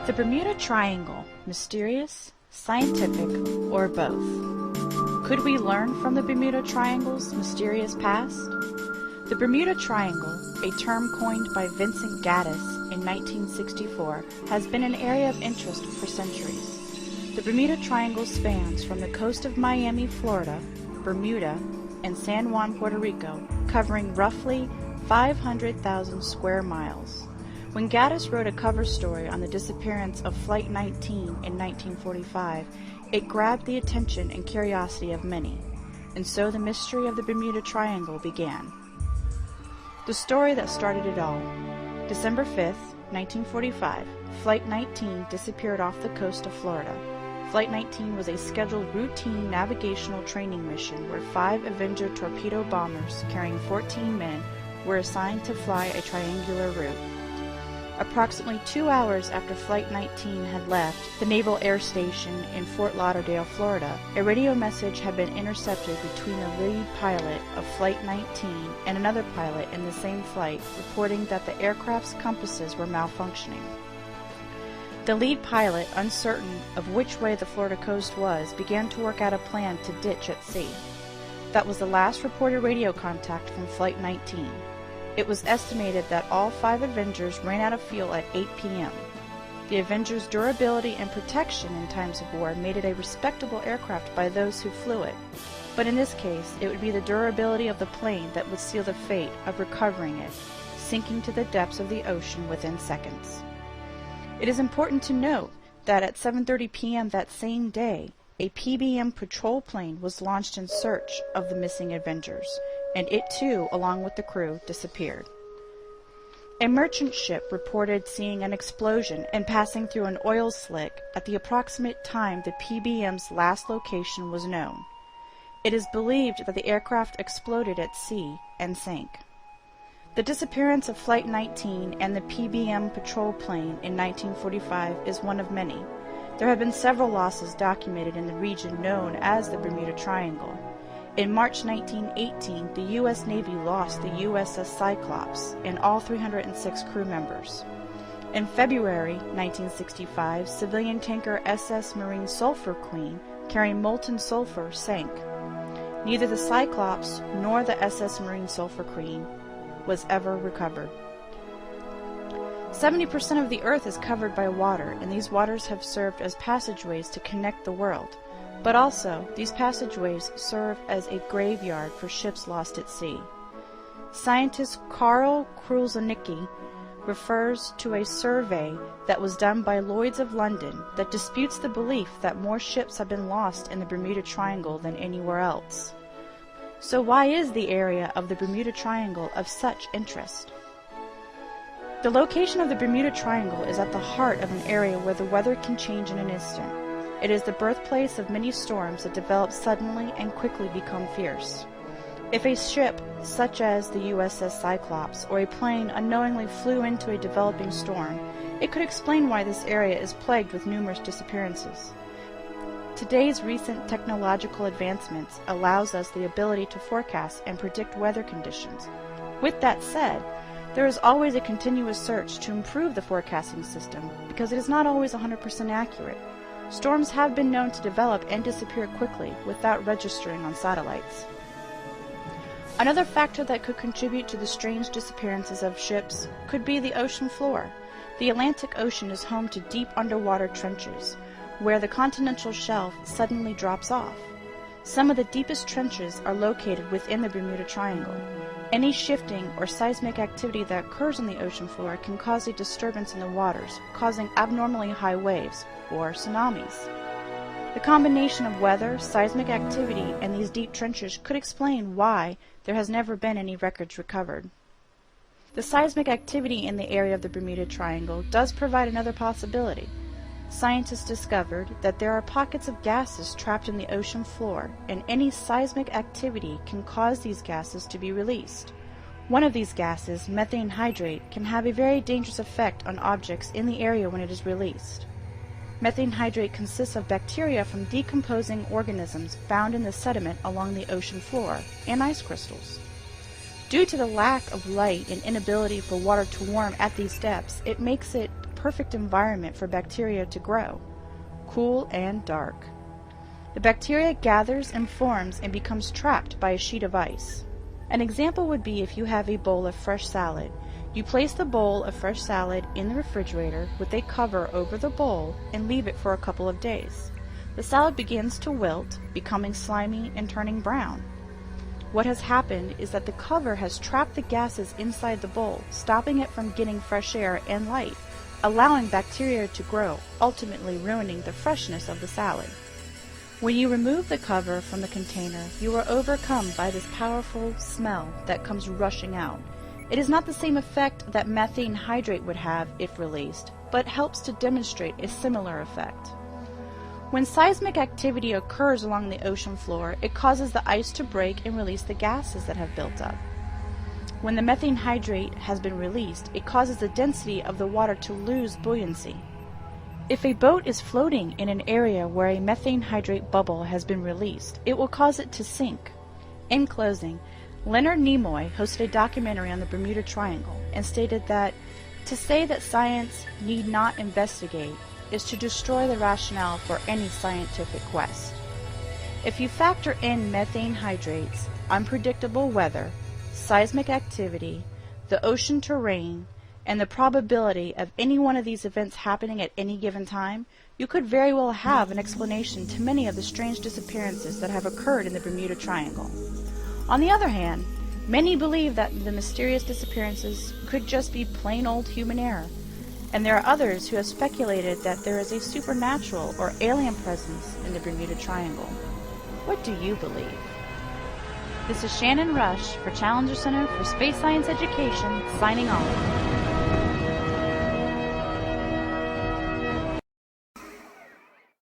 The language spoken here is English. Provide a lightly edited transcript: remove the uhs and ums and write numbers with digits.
the Bermuda Triangle mysterious, scientific, or both? Could we learn from the Bermuda Triangle's mysterious past? The Bermuda Triangle, a term coined by Vincent Gaddis in 1964, has been an area of interest for centuries. The Bermuda Triangle spans from the coast of Miami, Florida, Bermuda, and San Juan, Puerto Rico, covering roughly 500,000 square miles. When Gaddis wrote a cover story on the disappearance of Flight 19 in 1945, it grabbed the attention and curiosity of many, and so the mystery of the Bermuda Triangle began. The story that started it all. December 5th, 1945, Flight 19 disappeared off the coast of Florida. Flight 19 was a scheduled routine navigational training mission where 5 Avenger torpedo bombers carrying 14 men were assigned to fly a triangular route. Approximately 2 hours after Flight 19 had left the Naval Air Station in Fort Lauderdale, Florida, a radio message had been intercepted between the lead pilot of Flight 19 and another pilot in the same flight, reporting that the aircraft's compasses were malfunctioning. The lead pilot, uncertain of which way the Florida coast was, began to work out a plan to ditch at sea. That was the last reported radio contact from Flight 19. It was estimated that all 5 Avengers ran out of fuel at 8 p.m. The Avenger's durability and protection in times of war made it a respectable aircraft by those who flew it. But in this case, it would be the durability of the plane that would seal the fate of recovering it, sinking to the depths of the ocean within seconds. It is important to note that at 7:30 p.m. that same day, a PBM patrol plane was launched in search of the missing Avengers, and it too, along with the crew, disappeared. A merchant ship reported seeing an explosion and passing through an oil slick at the approximate time the PBM's last location was known. It is believed that the aircraft exploded at sea and sank. The disappearance of Flight 19 and the PBM patrol plane in 1945 is one of many. There have been several losses documented in the region known as the Bermuda Triangle. In March 1918, the U.S. Navy lost the USS Cyclops and all 306 crew members. In February 1965, civilian tanker SS Marine Sulphur Queen, carrying molten sulfur, sank. Neither the Cyclops nor the SS Marine Sulphur Queen was ever recovered. 70% of the Earth is covered by water, and these waters have served as passageways to connect the world. But also, these passageways serve as a graveyard for ships lost at sea. Scientist Karl Krulzanicki refers to a survey that was done by Lloyd's of London that disputes the belief that more ships have been lost in the Bermuda Triangle than anywhere else. So why is the area of the Bermuda Triangle of such interest? The location of the Bermuda Triangle is at the heart of an area where the weather can change in an instant. It is the birthplace of many storms that develop suddenly and quickly become fierce. If a ship, such as the USS Cyclops, or a plane unknowingly flew into a developing storm, it could explain why this area is plagued with numerous disappearances. Today's recent technological advancements allows us the ability to forecast and predict weather conditions. With that said, there is always a continuous search to improve the forecasting system because it is not always 100% accurate. Storms have been known to develop and disappear quickly without registering on satellites. Another factor that could contribute to the strange disappearances of ships could be the ocean floor. The Atlantic Ocean is home to deep underwater trenches, where the continental shelf suddenly drops off. Some of the deepest trenches are located within the Bermuda Triangle. Any shifting or seismic activity that occurs on the ocean floor can cause a disturbance in the waters, causing abnormally high waves, or tsunamis. The combination of weather, seismic activity, and these deep trenches could explain why there has never been any records recovered. The seismic activity in the area of the Bermuda Triangle does provide another possibility. Scientists discovered that there are pockets of gases trapped in the ocean floor, and any seismic activity can cause these gases to be released. One of these gases, methane hydrate, can have a very dangerous effect on objects in the area when it is released. Methane hydrate consists of bacteria from decomposing organisms found in the sediment along the ocean floor and ice crystals. Due to the lack of light and inability for water to warm at these depths, it makes it perfect environment for bacteria to grow, cool and dark. The bacteria gathers and forms and becomes trapped by a sheet of ice. An example would be if you have a bowl of fresh salad. You place the bowl of fresh salad in the refrigerator with a cover over the bowl and leave it for a couple of days. The salad begins to wilt, becoming slimy and turning brown. What has happened is that the cover has trapped the gases inside the bowl, stopping it from getting fresh air and light, allowing bacteria to grow, ultimately ruining the freshness of the salad. When you remove the cover from the container, you are overcome by this powerful smell that comes rushing out. It is not the same effect that methane hydrate would have if released, but helps to demonstrate a similar effect. When seismic activity occurs along the ocean floor, it causes the ice to break and release the gases that have built up. When the methane hydrate has been released, it causes the density of the water to lose buoyancy. If a boat is floating in an area where a methane hydrate bubble has been released, it will cause it to sink. In closing, Leonard Nimoy hosted a documentary on the Bermuda Triangle and stated that to say that science need not investigate is to destroy the rationale for any scientific quest. If you factor in methane hydrates, unpredictable weather, seismic activity, the ocean terrain, and the probability of any one of these events happening at any given time, you could very well have an explanation to many of the strange disappearances that have occurred in the Bermuda Triangle. On the other hand, many believe that the mysterious disappearances could just be plain old human error, and there are others who have speculated that there is a supernatural or alien presence in the Bermuda Triangle. What do you believe? This is Shannon Rush for Challenger Center for Space Science Education, signing off.